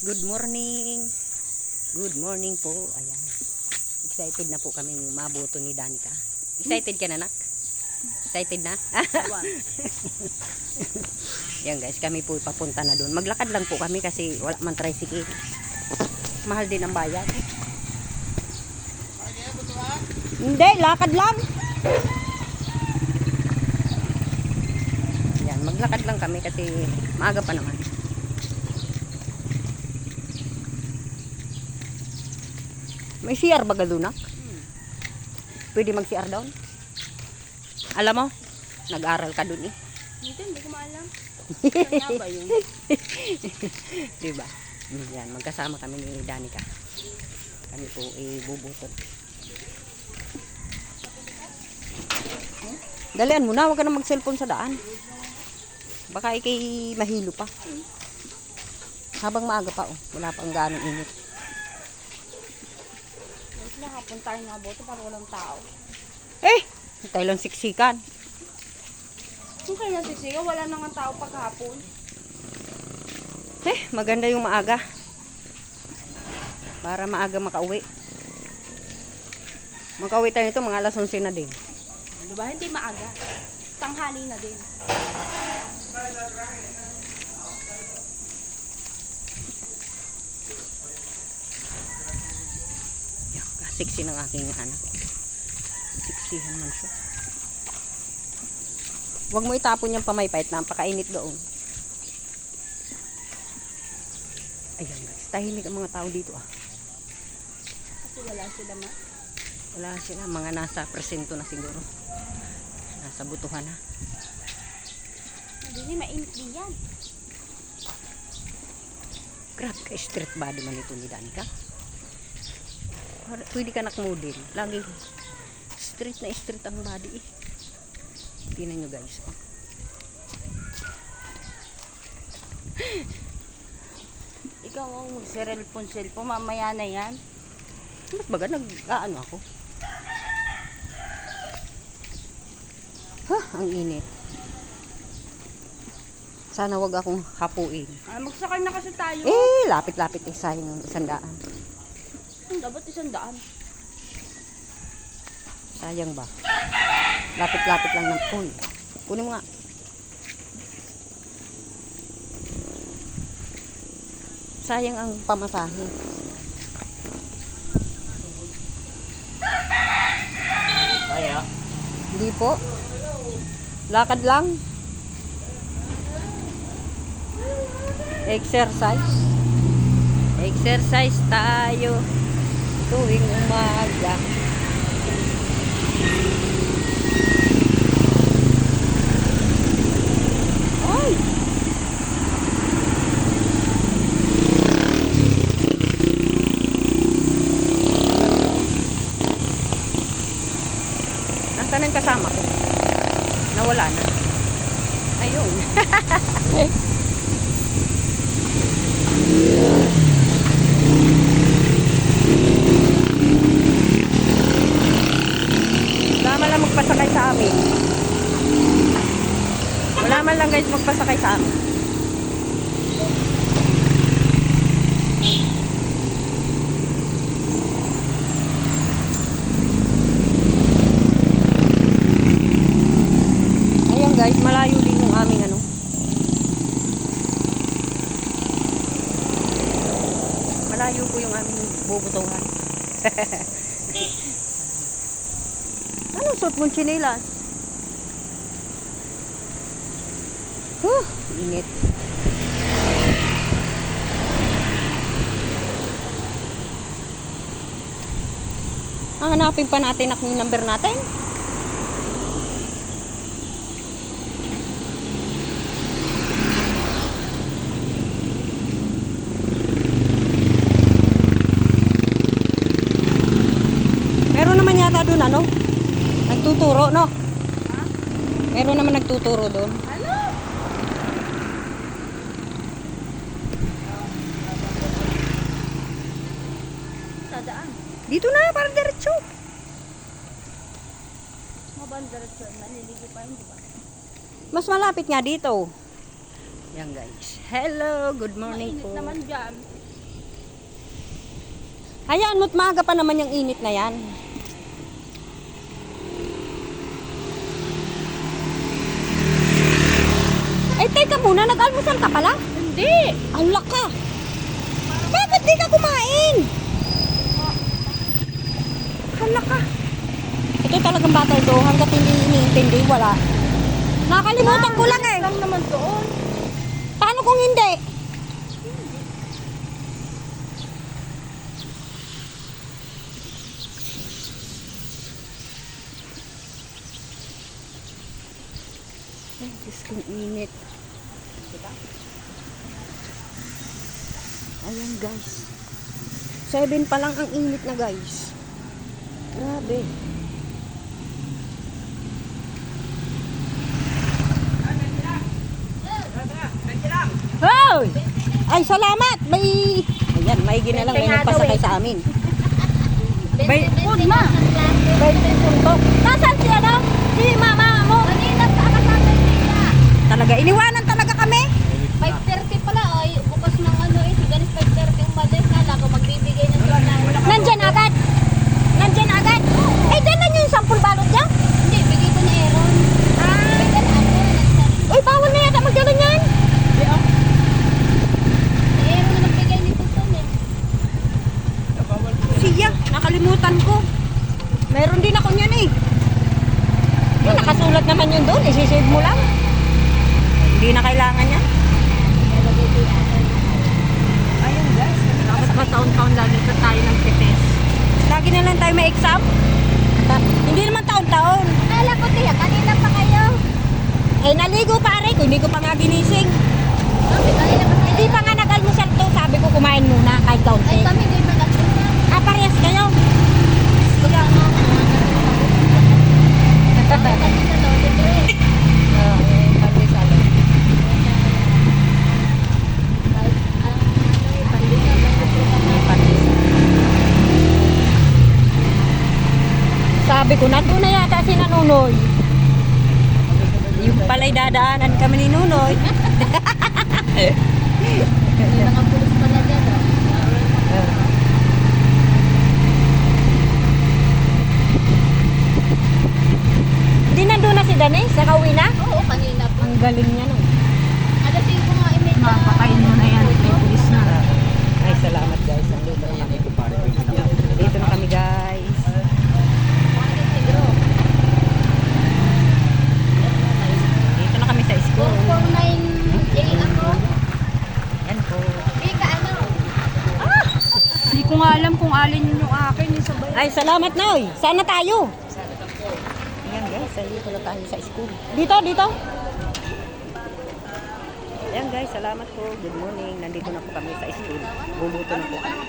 good morning. Good morning po. Ayan. Excited na po kami mabuto ni Danica. Excited ka na, nak? Excited na? Yan guys, kami po papunta na doon. Maglakad lang po kami kasi wala man tricycle. Mahal din ang bayad. Hindi, lakad lang. Yan, maglakad lang kami kasi maaga pa naman. May CR ba doon, nak? Pwede mag-CR doon? Alam mo, nag-aral ka doon eh. Hindi ko maalam. Saan ba yun? Diba? Yan, magkasama kami ni Danica. Kami po bubutot. Dalian mo na, huwag ka na mag-cellphone sa daan. Baka ikay mahilo pa. Habang maaga pa, oh. Wala pang ganong init. Hapon tayo nga boto para walang tao. Eh! Tayo lang siksikan. Kung kayo nasisigaw, wala nang tao paghapon. Eh, maganda yung maaga. Para maaga makauwi. Makauwi tayo nito, mga alas 11 na din. Diba? Hindi maaga. Tanghali na din. Siksi ng aking anak. Siksihan man siya. Huwag mo itapon yung pamaypait. Napakainit doon. Ayan guys. Tahimik ang mga tao dito ah. Kasi wala sila ma. Wala sila. Mga nasa presento na siguro. Nasa butuhan na. Hindi mainit din yan. Grabe ka. Street body man ito ni Danica. Pwede ka nak-model. Lagi street na street ang body eh. Tingnan nyo guys. Oh. Ikaw ang mag-cellphone. Mamaya na yan. Ba't baga nag-aano ako? Ang init. Sana wag akong hapuin. Magsakay na kasi tayo. Eh, lapit-lapit eh. Sayang 100. Dapat 100. Sayang ba? Lapit-lapit lang ng phone. Kunin mo nga. Sayang ang pamasahe. Kaya? Hindi po. Lakad lang. Exercise. Exercise tayo tuwing umaga. Ay! Nasaan ang kasama ko? Nawala na. Ayun. Wala man lang magpasakay sa amin. Wala man lang guys magpasakay sa amin. Ayan guys, malayo din yung aming ano. Malayo po yung aming bubutuhan. Anong suot mong tsinelas? Init. Hanapin pa natin ang number natin. Meron naman yata doon ano? Nagtuturo, no? Ha? Meron naman nagtuturo doon. Ano? Sadaan. Dito na, para diretso. Mabandarat siya. Naliligo pa yun, diba? Mas malapit nga dito. Yan guys. Hello, good morning Mainit po. naman dyan. Hayaan mo't maaga pa naman yung init na yan. Ay, teka muna, nag-almusal ka pala? Hindi. Ala ka! Bakit di ka kumain? Ala ka! Ito talagang bata ito, hanggat hindi iniintindi, wala. Nakalimutan ko lang eh. Lang naman doon. Paano kung hindi? Ay, Diyos kong init. Ayan guys. 7 pa lang ang init na guys. Grabe. Hoy! Ay, salamat! May... Ayan, may ginalang may nagpasakay sa amin. May... Food ma. May puntok. Nasaan si ano? Si mama mo? Kanina sa kasama nila. Talaga, iniwanan talaga kami. 5:30 pala ay bukas ng ano eh. Si Ganis 5:30 ang madalas. Kala ko magbibigay ng signal. Nandyan agad. Nandyan agad. Eh, dala niyo yung sampul balot niya? Hindi, bigay ko ni Aaron. Bigay na ako. Uy, bawal na yata magdala niyan. Si Aaron na nagbigay ni Tuton eh. Siya, nakalimutan ko. Meron din ako niyan eh. Yun, nakasulat naman yun doon. Isisave mo lang. Hindi na kailangan yan. Ayun guys. Dapat ba taon-taon lagi pa tayo ng test? Lagi na lang tayo may exam. Hindi naman taon-taon. Akala ko tiya, kanina pa kayo. Eh, naligo pare ko. Hindi ko pa nga ginising. Kanina pa kayo. Hindi pa nga nag-almusal to. Sabi ko kumain muna kahit Ay, kaunti. kami hindi pa nagsunod. Ah, parehas kayo. Kaya nga. Kanina daw, libre. Sabi ko, nandun na yata si Nanunoy. Yung pala'y dadaanan kami ni Nunoy. May mga pulis pala dyan. Hindi nandun na si Danes, nakauwi na. Oo, kanina pa. Ang galing niya no. Alas 5 nga imit. Mapakain mo na yan. May pulis na. Ay, salamat guys. Nandito na kami. Dito na kami guys. Dito na kami sa school. 449A ako. Yan po. Ika ano? Hindi ko nga alam kung alin yun yung akin. Yung sabay. Ay, salamat Noy. Sana tayo. Ayan guys, dito na tayo sa school. Dito, dito. Ayan guys, salamat po. Good morning. Nandito na po kami sa school. Bumuto na po kami.